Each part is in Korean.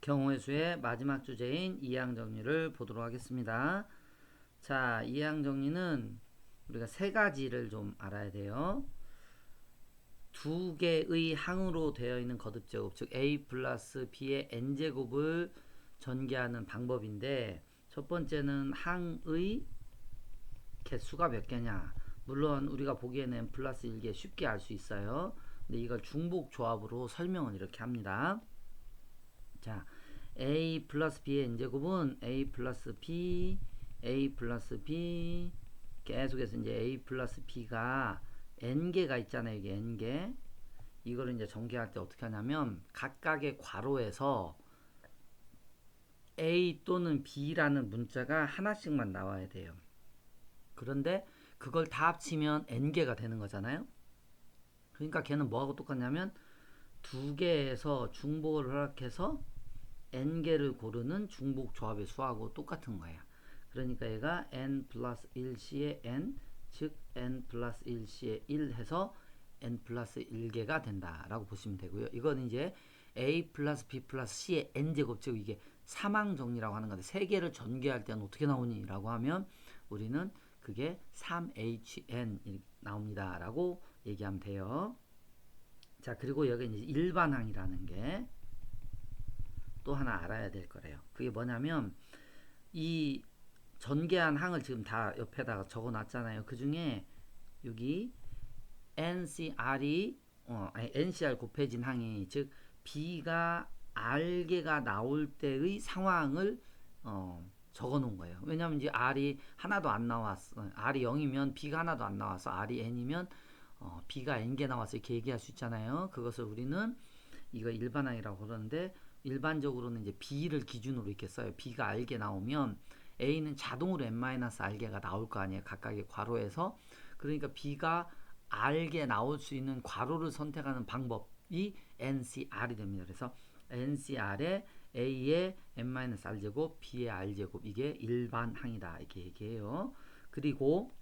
경우의 수의 마지막 주제인 이항 정리를 보도록 하겠습니다. 자, 이항 정리는 우리가 세 가지를 좀 알아야 돼요. 두 개의 항으로 되어 있는 거듭제곱, 즉 a 플러스 b의 n제곱을 전개하는 방법인데, 첫 번째는 항의 개수가 몇 개냐. 물론 우리가 보기에는 n 플러스 1개 쉽게 알 수 있어요. 근데 이걸 중복 조합으로 설명을 이렇게 합니다. 자, a 플러스 b의 n제곱은 a 플러스 b, a 플러스 b 계속해서 이제 a 플러스 b가 n개가 있잖아요. 이게 n개. 이거를 이제 전개할 때 어떻게 하냐면 각각의 괄호에서 a 또는 b라는 문자가 하나씩만 나와야 돼요. 그런데 그걸 다 합치면 n개가 되는 거잖아요. 그러니까 걔는 뭐하고 똑같냐면 두 개에서 중복을 허락해서 n개를 고르는 중복 조합의 수하고 똑같은 거야. 그러니까 얘가 n 플러스 1c의 n, 즉 n 플러스 1c의 1 해서 n 플러스 1개가 된다라고 보시면 되고요. 이건 이제 a 플러스 b 플러스 c의 n제곱, 즉 이게 사망 정리라고 하는 건데, 세 개를 전개할 때는 어떻게 나오니? 라고 하면 우리는 그게 3hn 나옵니다 라고 얘기하면 돼요. 자, 그리고 여기 이제 일반항이라는 게 또 하나 알아야 될 거래요. 그게 뭐냐면 이 전개한 항을 지금 다 옆에다가 적어 놨잖아요. 그 중에 여기 NCR이 NCR 곱해진 항이, 즉 B가 R개가 나올 때의 상황을 적어 놓은 거예요. 왜냐면 이제 R이 하나도 안 나왔어. R이 0이면 B가 하나도 안 나와서 R이 N이면 B가 N개 나와서 이렇게 얘기할 수 있잖아요. 그것을 우리는 이거 일반항이라고 그러는데, 일반적으로는 이제 B를 기준으로 이렇게 써요. B가 R개 나오면 A는 자동으로 n-R개가 나올 거 아니에요. 각각의 괄호에서. 그러니까 B가 R개 나올 수 있는 괄호를 선택하는 방법이 NCR이 됩니다. 그래서 NCR에 A의 n-R제곱, B의 R제곱, 이게 일반항이다 이렇게 얘기해요. 그리고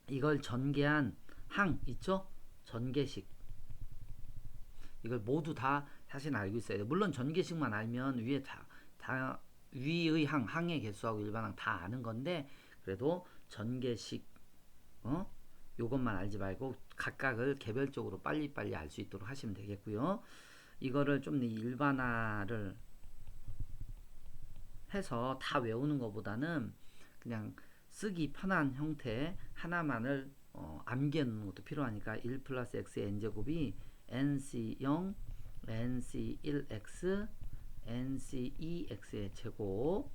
이걸 전개한 항 있죠? 전개식. 이걸 모두 다 사실 알고 있어야 돼. 물론 전개식만 알면 위에 다 위의 항의 개수하고 일반항 다 아는 건데, 그래도 전개식 요것만 알지 말고 각각을 개별적으로 빨리빨리 알 수 있도록 하시면 되겠고요. 이거를 좀 일반화를 해서 다 외우는 것보다는 그냥 쓰기 편한 형태 하나만을 암기해 놓는 것도 필요하니까 1 플러스 x의 n제곱이 nc0, nc1x, nc2x의 제곱,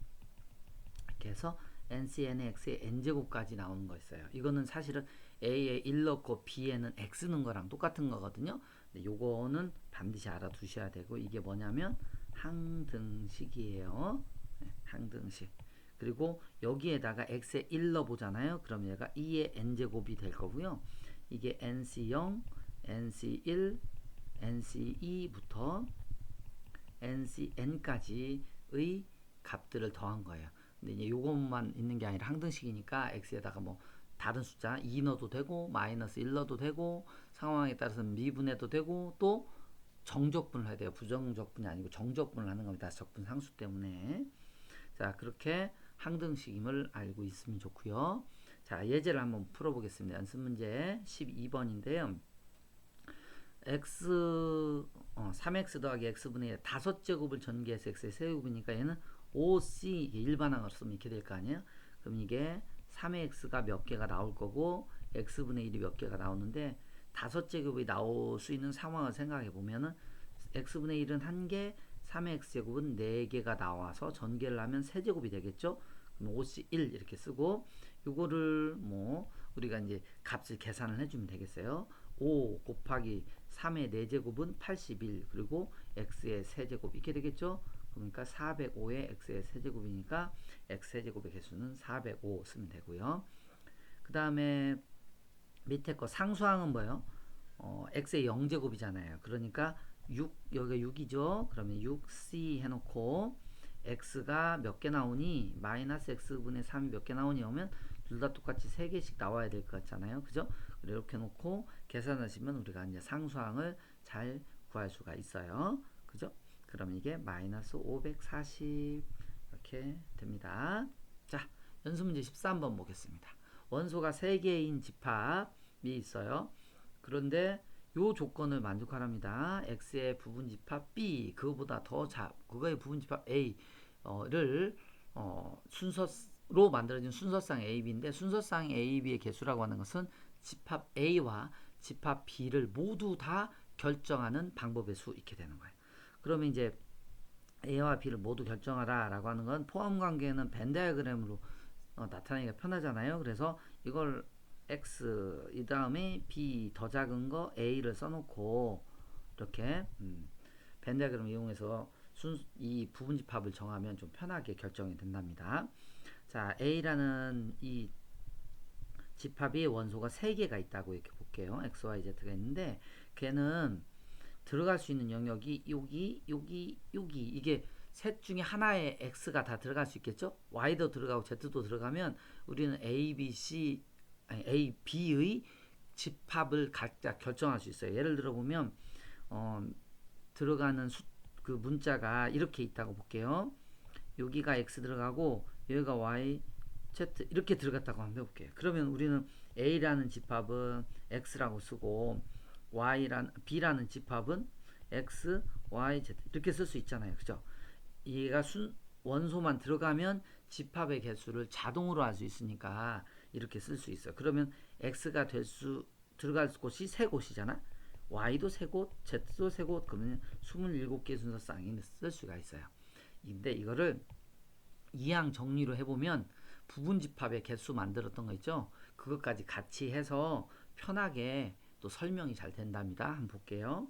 이렇게 해서 ncnx의 n제곱까지 나오는 거 있어요. 이거는 사실은 a에 1 넣고 b에는 x 넣은 거랑 똑같은 거거든요. 근데 요거는 반드시 알아두셔야 되고, 이게 뭐냐면 항등식이에요. 항등식. 그리고 여기에다가 x에 1 넣어보잖아요. 그럼 얘가 2의 n제곱이 될 거고요. 이게 nc0, nc1, nc2부터 ncn까지의 값들을 더한 거예요. 근데 이제 요것만 있는 게 아니라 항등식이니까 x에다가 뭐 다른 숫자 2 넣어도 되고 마이너스 1 넣어도 되고 상황에 따라서는 미분해도 되고, 또 정적분을 해야 돼요. 부정적분이 아니고 정적분을 하는 겁니다. 적분 상수 때문에. 자, 그렇게 항등식임을 알고 있으면 좋고요. 자, 예제를 한번 풀어보겠습니다. 연습 문제 12번인데요. x 3x 더하기 x분의 5제곱을 전개해서 x의 세제곱이니까 얘는 5c 일반항으로 쓰면 이렇게 될 거 아니에요. 그럼 이게 3x가 몇 개가 나올 거고 x분의 1이 몇 개가 나오는데, 5제곱이 나올 수 있는 상황을 생각해 보면은 x분의 1은 1개, 3x제곱은 4개가 나와서 전개를 하면 세제곱이 되겠죠. 그럼 5c1 이렇게 쓰고, 요거를 뭐 우리가 이제 값을 계산을 해주면 되겠어요. 5 곱하기 3의 4제곱은 81, 그리고 x의 세제곱 이렇게 되겠죠. 그러니까 405의 x의 세제곱이니까 x 세제곱의 개수는 405 쓰면 되고요. 그 다음에 밑에 거 상수항은 뭐예요? x의 0제곱이잖아요. 그러니까 6, 여기가 6이죠. 그러면 6c 해놓고 x가 몇 개 나오니? 마이너스 x분의 3이 몇 개 나오니? 하면 둘 다 똑같이 3개씩 나와야 될 것 같잖아요. 그죠? 이렇게 놓고 계산하시면 우리가 이제 상수항을 잘 구할 수가 있어요. 그죠? 그러면 이게 마이너스 540 이렇게 됩니다. 자, 연습문제 13번 보겠습니다. 원소가 3개인 집합이 있어요. 그런데 요 조건을 만족하랍니다. x의 부분집합 b 그거보다 더 그거의 부분집합 a를 순서로 만들어진 순서상 AB인데 순서상 AB의 개수라고 하는 것은 집합 A와 집합 B를 모두 다 결정하는 방법의 수 이렇게 되는 거예요. 그러면 이제 A와 B를 모두 결정하라 라고 하는 건 포함 관계는 벤 다이어그램으로 나타내기가 편하잖아요. 그래서 이걸 X 이 다음에 B 더 작은 거 A를 써놓고 이렇게 벤 다이어그램을 이용해서 이 부분집합을 정하면 좀 편하게 결정이 된답니다. 자, A라는 이 집합이 원소가 3개가 있다고 이렇게 볼게요. X, Y, Z가 있는데 걔는 들어갈 수 있는 영역이 여기 이게 셋 중에 하나의 X가 다 들어갈 수 있겠죠? Y도 들어가고 Z도 들어가면 우리는 A, B의 집합을 각자 결정할 수 있어요. 예를 들어 보면 들어가는 그 문자가 이렇게 있다고 볼게요. 여기가 X 들어가고 여기가 Y, Z 이렇게 들어갔다고 한번 해볼게요. 그러면 우리는 A라는 집합은 X라고 쓰고 B라는 집합은 X, Y, Z 이렇게 쓸 수 있잖아요. 그죠? 얘가 원소만 들어가면 집합의 개수를 자동으로 알 수 있으니까 이렇게 쓸 수 있어요. 그러면 X가 들어갈 곳이 3곳이잖아. Y도 3곳, Z도 3곳, 그러면 27개 순서쌍이 쓸 수가 있어요. 근데 이거를 이항 정리로 해보면 부분집합의 개수 만들었던 거 있죠? 그것까지 같이 해서 편하게 또 설명이 잘 된답니다. 한번 볼게요.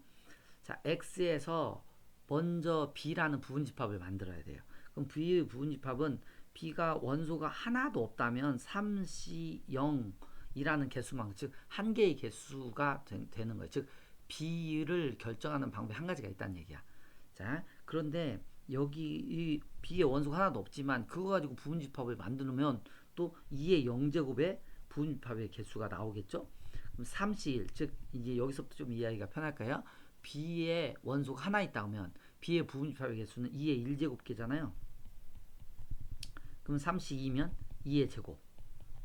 자, X에서 먼저 B라는 부분집합을 만들어야 돼요. 그럼 B의 부분집합은 B가 원소가 하나도 없다면 3C0이라는 개수만, 즉 한 개의 개수가 되는 거예요. 즉 B를 결정하는 방법이 한 가지가 있다는 얘기야. 자, 그런데 여기 이 B의 원소가 하나도 없지만 그거 가지고 부분집합을 만들면 또 2의 0제곱의 부분집합의 개수가 나오겠죠? 그럼 3C1, 즉 이제 여기서부터 좀 이해하기가 편할까요? B의 원소가 하나 있다 하면 B의 부분집합의 개수는 2의 1제곱개잖아요. 그럼 3C2면 2의 제곱,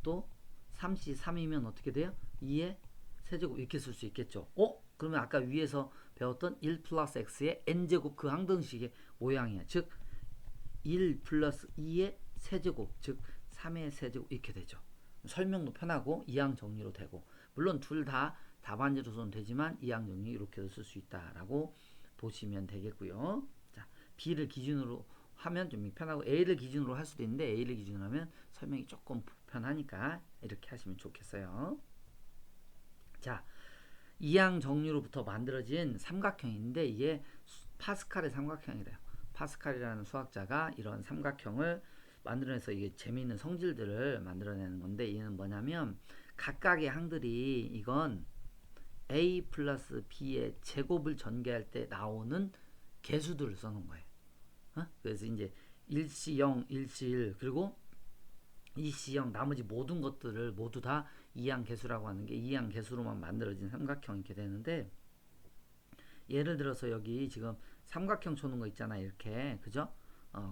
또 3C3이면 어떻게 돼요? 2의 세제곱 이렇게 쓸 수 있겠죠. 그러면 아까 위에서 배웠던 1 플러스 x의 n제곱 그 항등식의 모양이야. 즉 1 플러스 2의 세제곱, 즉 3의 세제곱 이렇게 되죠. 설명도 편하고 이항 정리로 되고, 물론 둘 다 답안지로서는 되지만 이항 정리 이렇게도 쓸 수 있다라고 보시면 되겠고요. 자, B를 기준으로 하면 좀 편하고 A를 기준으로 할 수도 있는데 A를 기준으로 하면 설명이 조금 불편하니까 이렇게 하시면 좋겠어요. 자, 이항 정리로부터 만들어진 삼각형인데 이게 파스칼의 삼각형이래요. 파스칼이라는 수학자가 이런 삼각형을 만들어내서 이게 재미있는 성질들을 만들어내는 건데, 얘는 뭐냐면 각각의 항들이 이건 A 플러스 B의 제곱을 전개할 때 나오는 개수들을 써놓은 거예요. 그래서 이제 1C0, 1C1 그리고 2C0 나머지 모든 것들을 모두 다 이항 개수라고 하는 게 이항 개수로만 만들어진 삼각형이 이렇게 되는데, 예를 들어서 여기 지금 삼각형 쳐놓은 거 있잖아요. 이렇게 그죠?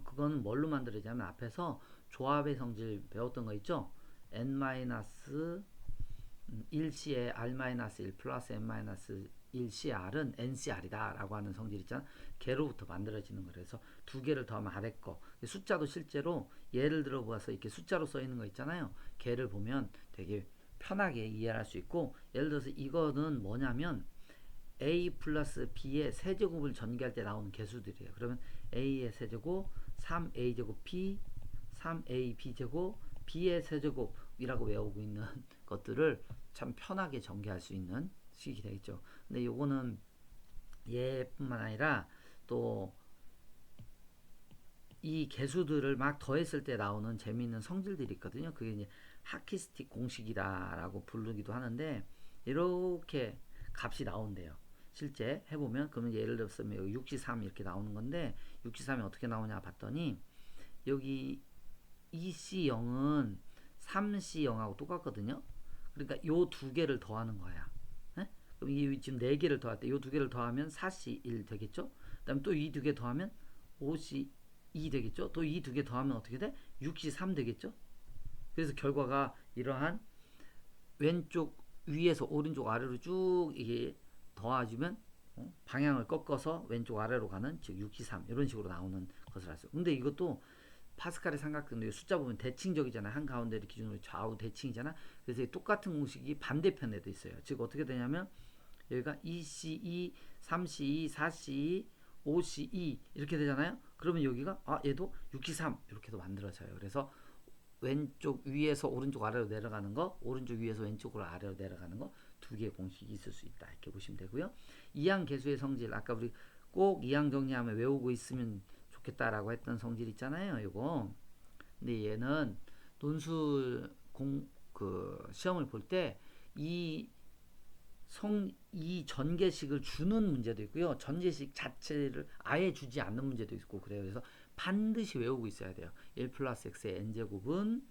그거는 뭘로 만들어지냐면 앞에서 조합의 성질 배웠던 거 있죠? n-1c의 r-1 플러스 n-1cr은 ncr이다 라고 하는 성질 있잖아. 개로부터 만들어지는 거. 그래서 두 개를 더하면 아래 거. 숫자도 실제로 예를 들어 보아서 이렇게 숫자로 써 있는 거 있잖아요. 개를 보면 되게 편하게 이해할 수 있고, 예를 들어서 이거는 뭐냐면 a 플러스 b의 세제곱을 전개할 때 나오는 개수들이에요. 그러면 a의 세제곱 3a제곱 b 3ab제곱 b의 세제곱이라고 외우고 있는 것들을 참 편하게 전개할 수 있는 식이 되겠죠. 근데 요거는 얘뿐만 아니라 또 이 개수들을 막 더했을 때 나오는 재미있는 성질들이 있거든요. 그게 이제 하키스틱 공식이다라고 부르기도 하는데, 이렇게 값이 나온대요. 실제 해보면, 그러면 예를 들어서 63 이렇게 나오는 건데, 63이 어떻게 나오냐 봤더니 여기 2C0은 3C0하고 똑같거든요. 그러니까 요 두 개를 더하는 거야. 그럼 이 지금 4개를 더할 때 요 두 개를 더하면 4C1 되겠죠? 그다음에 또 이 두 개 더하면 5C2 되겠죠. 또 이 두 개 더하면 어떻게 돼? 6C3 되겠죠. 그래서 결과가 이러한 왼쪽 위에서 오른쪽 아래로 쭉 이게 더해주면 방향을 꺾어서 왼쪽 아래로 가는 즉 6C3 이런 식으로 나오는 것을 알 수. 근데 이것도 파스칼의 삼각형도 숫자 보면 대칭적이잖아. 한 가운데를 기준으로 좌우 대칭이잖아. 그래서 똑같은 공식이 반대편에도 있어요. 즉 어떻게 되냐면 여기가 2C2, 3C2, 4C2, 5C2 이렇게 되잖아요. 그러면 여기가 얘도 6C3 이렇게도 만들어져요. 그래서 왼쪽 위에서 오른쪽 아래로 내려가는 거, 오른쪽 위에서 왼쪽으로 아래로 내려가는 거 두 개의 공식이 있을 수 있다. 이렇게 보시면 되고요. 이항 계수의 성질 아까 우리 꼭 이항 정리하면 외우고 있으면 좋겠다라고 했던 성질 있잖아요. 이거. 근데 얘는 논술 시험을 볼 때 이 전개식을 주는 문제도 있고요. 전개식 자체를 아예 주지 않는 문제도 있고 그래요. 그래서 반드시 외우고 있어야 돼요. 1 플러스 x의 n제곱은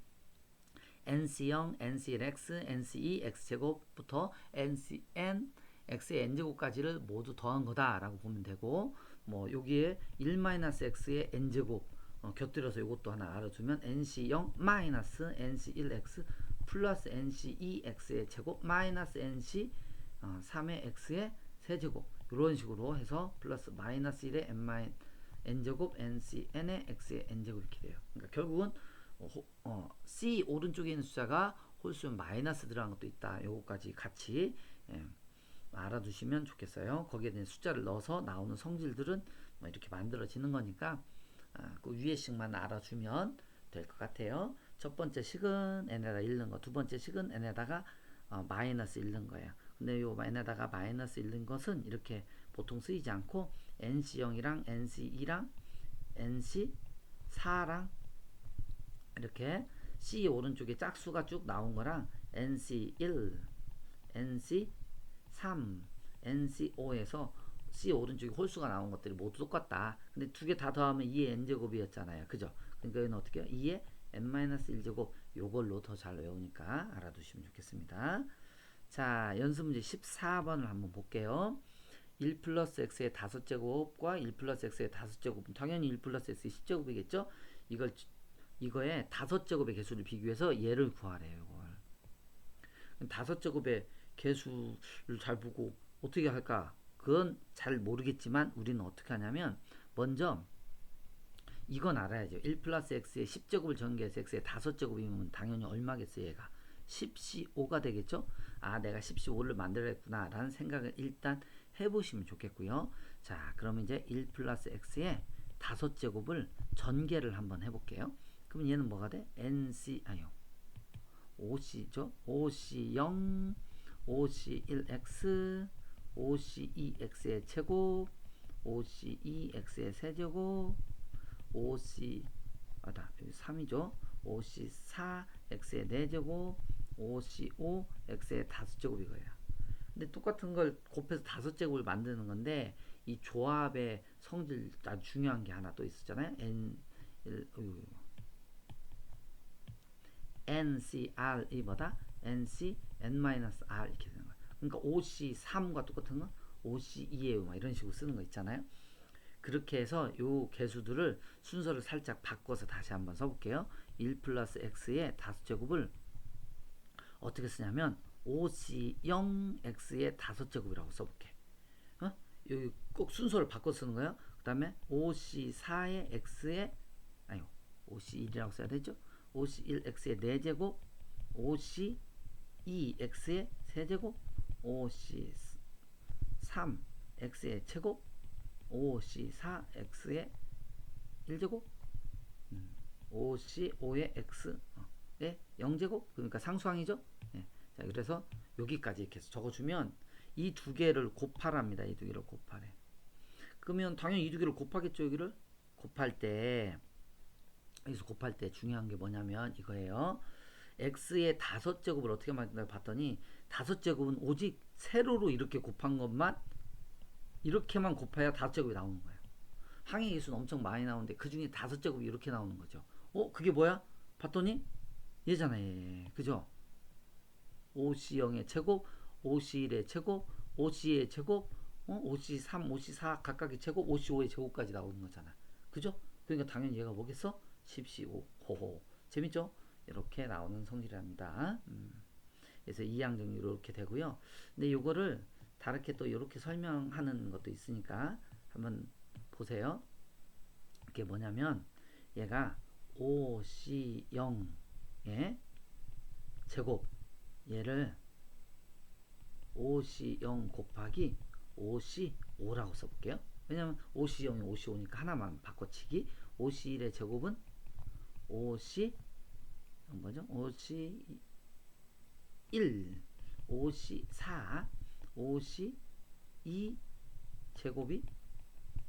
nc0, nc1x, nc2, x제곱부터 ncn, x의 n제곱까지를 모두 더한 거다라고 보면 되고 뭐 여기에 1-x의 n제곱 곁들여서 이것도 하나 알아두면 nc0 마이너스 nc1x 플러스 nc2x의 제곱 마이너스 nc 3의 x의 세제곱 이런 식으로 해서 플러스 마이너스 1의 n제곱 ncn의 x의 n제곱 이렇게 돼요. 그러니까 결국은 C 오른쪽에 있는 숫자가 홀수면 마이너스 들어간 것도 있다. 요거까지 같이 알아두시면 좋겠어요. 거기에 대한 숫자를 넣어서 나오는 성질들은 뭐 이렇게 만들어지는 거니까 그 위에 식만 알아주면 될 것 같아요. 첫 번째 식은 n에다 1 넣은 거, 두 번째 식은 n에다가 마이너스 1 넣은 거예요. 근데 요 n에다가 마이너스 1 넣은 것은 이렇게 보통 쓰이지 않고 nc0이랑 nc2랑 nc4랑 이렇게 C 오른쪽에 짝수가 쭉 나온 거랑 NC1, NC3, NC5에서 C 오른쪽에 홀수가 나온 것들이 모두 똑같다. 근데 두 개 다 더하면 2의 n제곱이었잖아요. 그죠? 그러니까 이건 어떻게 해요? 2의 n-1제곱 요걸로 더 잘 외우니까 알아두시면 좋겠습니다. 자, 연습 문제 14번을 한번 볼게요. 1 플러스 x의 5제곱과 1 플러스 x의 5제곱은 당연히 1 플러스 x의 10제곱이겠죠? 이거에 5제곱의 개수를 비교해서 얘를 구하래요. 이걸 5제곱의 개수를 잘 보고 어떻게 할까? 그건 잘 모르겠지만 우리는 어떻게 하냐면 먼저 이건 알아야죠. 1 플러스 x의 10제곱을 전개해서 x의 5제곱이면 당연히 얼마겠어요? 얘가 10c5가 되겠죠? 내가 10c5를 만들어야겠구나 라는 생각을 일단 해보시면 좋겠고요. 자, 그럼 이제 1 플러스 x의 5제곱을 전개를 한번 해볼게요. 그럼 얘는 뭐가 돼? OC죠? OC0, OC1x, OC2x의 제곱, OC2x의 세제곱, 여기 3이죠? OC4x의 4제곱, OC5x의 5제곱 이거예요. 근데 똑같은 걸 곱해서 5제곱을 만드는 건데 이 조합의 성질 아주 중요한 게 하나 또 있었잖아요. NCR이 뭐다? NC N-R 이렇게 되는 거야. 그러니까 OC3과 똑같은 거 OC2예요. 막 이런 식으로 쓰는 거 있잖아요. 그렇게 해서 요 개수들을 순서를 살짝 바꿔서 다시 한번 써볼게요. 1 플러스 x의 5제곱을 어떻게 쓰냐면 OC0x의 5제곱이라고 써볼게. 여기 꼭 순서를 바꿔 쓰는 거예요. 그 다음에 OC4의 x의 OC1이라고 써야 되죠. OC1x의 4제곱, OC2x의 세제곱, OC3x의 제곱, OC4x의 1제곱, OC5의 x의 0제곱, 그러니까 상수항이죠. 네. 자, 그래서 여기까지 이렇게 해서 적어주면 이 두 개를 곱하랍니다. 이 두 개를 곱하래. 그러면 당연히 이 두 개를 곱하겠죠. 여기를 곱할 때 여기서 곱할 때 중요한 게 뭐냐면 이거예요. x의 5제곱을 어떻게 만든다고 봤더니 5제곱은 오직 세로로 이렇게 곱한 것만 이렇게만 곱해야 5제곱이 나오는 거예요. 항의 개수는 엄청 많이 나오는데 그 중에 5제곱이 이렇게 나오는 거죠. 그게 뭐야? 봤더니 얘잖아 얘. 그죠? OC0의 제곱, OC1의 제곱, OC의 제곱, 5C3, 5C4 각각의 제곱, 5C5의 제곱까지 나오는 거잖아. 그죠? 그러니까 당연히 얘가 뭐겠어? 10C5. 호호. 재밌죠? 이렇게 나오는 성질이랍니다. 그래서 이항 정리 이렇게 되고요. 근데 이거를 다르게 또 이렇게 설명하는 것도 있으니까 한번 보세요. 이게 뭐냐면 얘가 5C0의 제곱, 얘를 5C0 곱하기 5C5라고 써볼게요. 왜냐면 5C0이 5C5니까 하나만 바꿔치기. 5C1의 제곱은 5C 뭐죠? 5C1, 5C4, 5C2 제곱이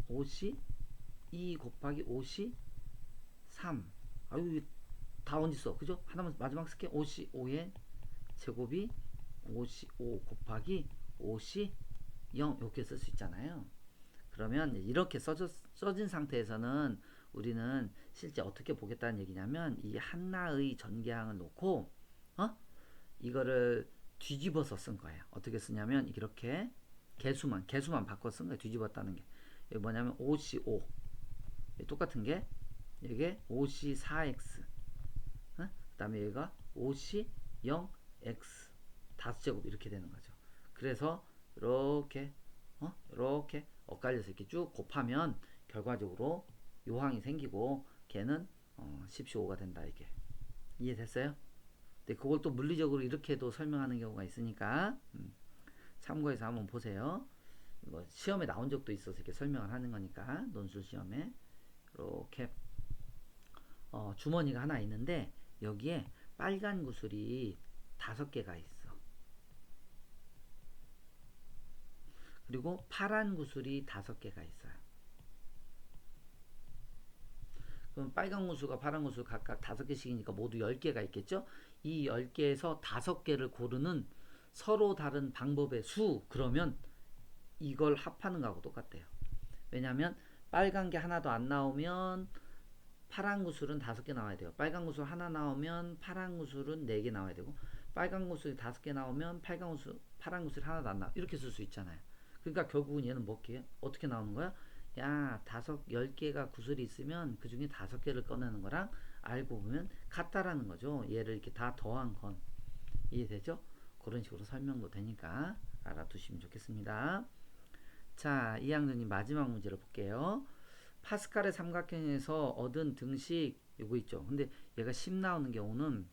5C2 곱하기 5C3. 아유, 다 언제 써? 그죠? 하나만 마지막 쓸게. 5C5의 제곱이 5C5 곱하기 5C0 이렇게 쓸 수 있잖아요. 그러면 이렇게 써진 상태에서는 우리는 실제 어떻게 보겠다는 얘기냐면 이 하나의 전개항을 놓고 이거를 뒤집어서 쓴 거예요. 어떻게 쓰냐면 이렇게 개수만 바꿔 쓴 거예요. 뒤집었다는 게. 여기 뭐냐면 5C5 똑같은 게 이게 5C4X 그 다음에 여기가 5C0X 다섯 제곱 이렇게 되는 거죠. 그래서 이렇게 이렇게 엇갈려서 이렇게 쭉 곱하면 결과적으로 요항이 생기고 걔는 10C5가 된다. 이게 이해됐어요? 근데 그걸 또 물리적으로 이렇게도 설명하는 경우가 있으니까 참고해서 한번 보세요. 뭐 시험에 나온 적도 있어서 이렇게 설명을 하는 거니까 논술 시험에 이렇게 주머니가 하나 있는데 여기에 빨간 구슬이 5개가 있어. 그리고 파란 구슬이 5개가 있어요. 그럼 빨간 구슬과 파란 구슬 각각 5개씩이니까 모두 10개가 있겠죠? 이 10개에서 5개를 고르는 서로 다른 방법의 수, 그러면 이걸 합하는 거하고 똑같대요. 왜냐하면 빨간 게 하나도 안 나오면 파란 구슬은 5개 나와야 돼요. 빨간 구슬 하나 나오면 파란 구슬은 4개 나와야 되고, 빨간 구슬이 5개 나오면 파란 구슬 하나도 안 나와. 이렇게 쓸 수 있잖아요. 그러니까 결국은 얘는 어떻게 나오는 거야? 야, 10개가 구슬이 있으면 그 중에 5개를 꺼내는 거랑 알고 보면 같다라는 거죠. 얘를 이렇게 다 더한 건. 이해되죠? 그런 식으로 설명도 되니까 알아두시면 좋겠습니다. 자, 이학년님 마지막 문제를 볼게요. 파스칼의 삼각형에서 얻은 등식 요거 있죠. 근데 얘가 10 나오는 경우는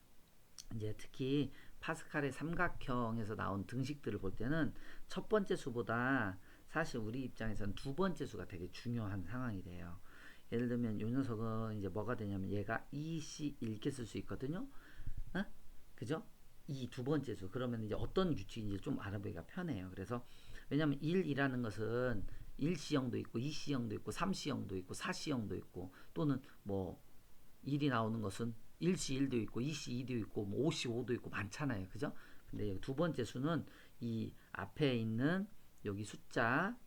이제 특히 파스칼의 삼각형에서 나온 등식들을 볼 때는 첫 번째 수보다 사실 우리 입장에서는 두 번째 수가 되게 중요한 상황이 돼요. 예를 들면 이 녀석은 이제 뭐가 되냐면 얘가 2C 이렇게 쓸 수 있거든요. 그죠? 이 두 번째 수. 그러면 이제 어떤 규칙인지 좀 알아보기가 편해요. 그래서 왜냐면 1이라는 것은 1C형도 있고 2C형도 있고 3C형도 있고 4C형도 있고 또는 뭐 1이 나오는 것은 1C1도 있고 2C2도 있고 뭐 5C5도 있고 많잖아요. 그죠? 근데 두 번째 수는 이 앞에 있는 여기 숫자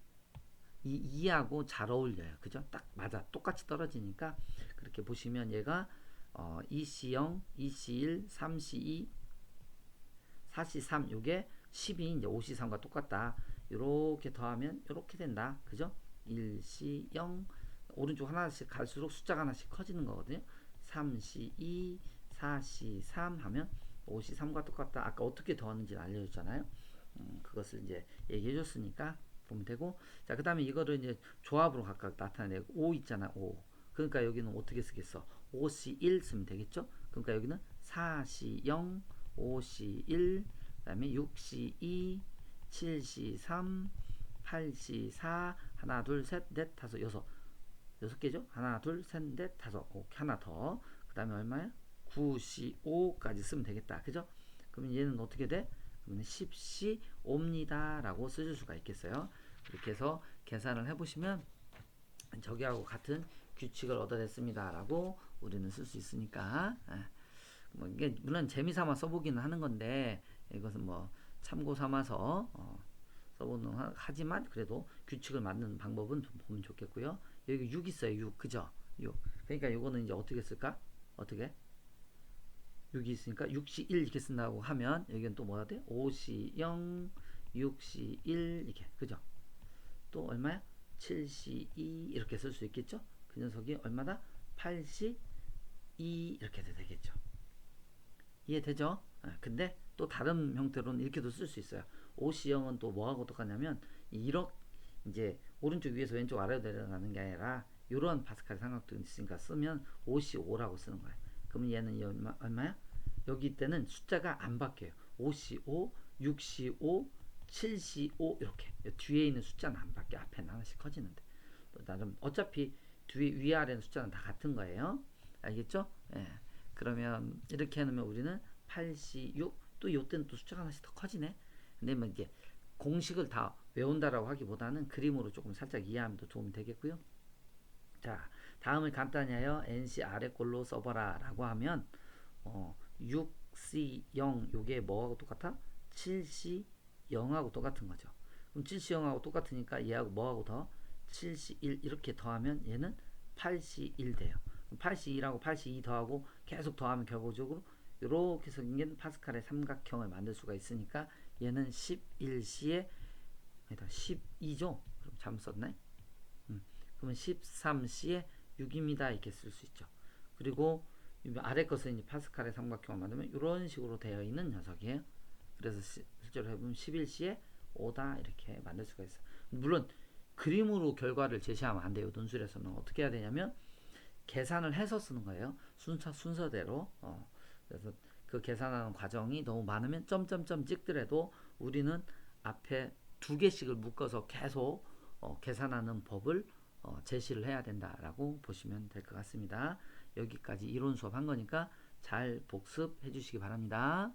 이 2하고 잘 어울려요. 그죠? 딱 맞아. 똑같이 떨어지니까 그렇게 보시면 얘가 2C0, 2C1, 3C2, 4C3 요게 10이 이제 5C3과 똑같다. 이렇게 더하면 이렇게 된다. 그죠? 1C0 오른쪽 하나씩 갈수록 숫자가 하나씩 커지는 거거든요. 3C2, 4C3 하면 5C3과 똑같다. 아까 어떻게 더하는지 알려줬잖아요. 그것을 이제 얘기해 줬으니까 보면 되고, 자, 그 다음에 이거를 이제 조합으로 각각 나타내고, 5 있잖아, 5. 그러니까 여기는 어떻게 쓰겠어? 5C1 쓰면 되겠죠? 그러니까 여기는 4C0, 5C1, 그 다음에 6C2, 7C3, 8C4, 하나, 둘, 셋, 넷, 다섯, 여섯 개죠? 하나, 둘, 셋, 넷, 다섯. 오케이, 하나 더. 그 다음에 얼마야? 9C5까지 쓰면 되겠다. 그죠? 그러면 얘는 어떻게 돼? 그러면 10C5입니다. 라고 쓰실 수가 있겠어요. 이렇게 해서 계산을 해보시면 저기하고 같은 규칙을 얻어냈습니다. 라고 우리는 쓸 수 있으니까. 뭐 이게 물론 재미삼아 써보기는 하는 건데 이것은 뭐 참고 삼아서 써보는 하지만 그래도 규칙을 맞는 방법은 좀 보면 좋겠고요. 여기 6 있어요. 6 그죠? 6. 그러니까 이거는 이제 어떻게 쓸까? 어떻게? 6이 있으니까 6C1 이렇게 쓴다고 하면 여기는 또 뭐가 돼? 5C0, 6C1 이렇게 그죠? 또 얼마야? 7C2 이렇게 쓸 수 있겠죠? 그 녀석이 얼마다? 8C2 이렇게 되겠죠. 이해되죠? 근데 또 다른 형태로는 이렇게도 쓸 수 있어요. 5C0은 또 뭐하고 똑같냐면 이렇게 이제 오른쪽 위에서 왼쪽 아래로 내려가는 게 아니라 이런 파스칼 삼각도 있으니까 쓰면 5C5라고 쓰는 거예요. 그러면 얘는 얼마야? 여기 때는 숫자가 안 바뀌어요. 5C5, 6C5, 7C5 이렇게 뒤에 있는 숫자는 안 바뀌어. 앞에는 하나씩 커지는데 나름 어차피 뒤에 위아래는 숫자는 다 같은 거예요. 알겠죠? 예. 그러면 이렇게 해놓으면 우리는 8C6 또 요때는 또 숫자가 하나씩 더 커지네. 근데 뭐 이게 공식을 다 외운다라고 하기보다는 그림으로 조금 살짝 이해하면 더 도움이 되겠고요. 자, 다음을 간단히 하여 NC 아래 꼴로 써봐라 라고 하면 6C0 요게 뭐하고 똑같아? 7C0하고 똑같은 거죠. 그럼 7C0하고 똑같으니까 얘하고 뭐하고 더? 7C1 이렇게 더하면 얘는 8C1 돼요. 8C1하고 8C2 더하고 계속 더하면 결과적으로 이렇게 생긴 파스칼의 삼각형을 만들 수가 있으니까 얘는 11C에 12죠. 그럼 잘못 썼네. 그러면 13C에 6입니다. 이렇게 쓸 수 있죠. 그리고 아래 것은 파스칼의 삼각형을 만들면 이런 식으로 되어 있는 녀석이에요. 그래서 실제로 해보면 11C에 5다 이렇게 만들 수가 있어요. 물론 그림으로 결과를 제시하면 안 돼요. 논술에서는 어떻게 해야 되냐면 계산을 해서 쓰는 거예요. 순서대로. 그래서 그 계산하는 과정이 너무 많으면 점점점 찍더라도 우리는 앞에 두 개씩을 묶어서 계속 계산하는 법을 제시를 해야 된다라고 보시면 될 것 같습니다. 여기까지 이론 수업 한 거니까 잘 복습해 주시기 바랍니다.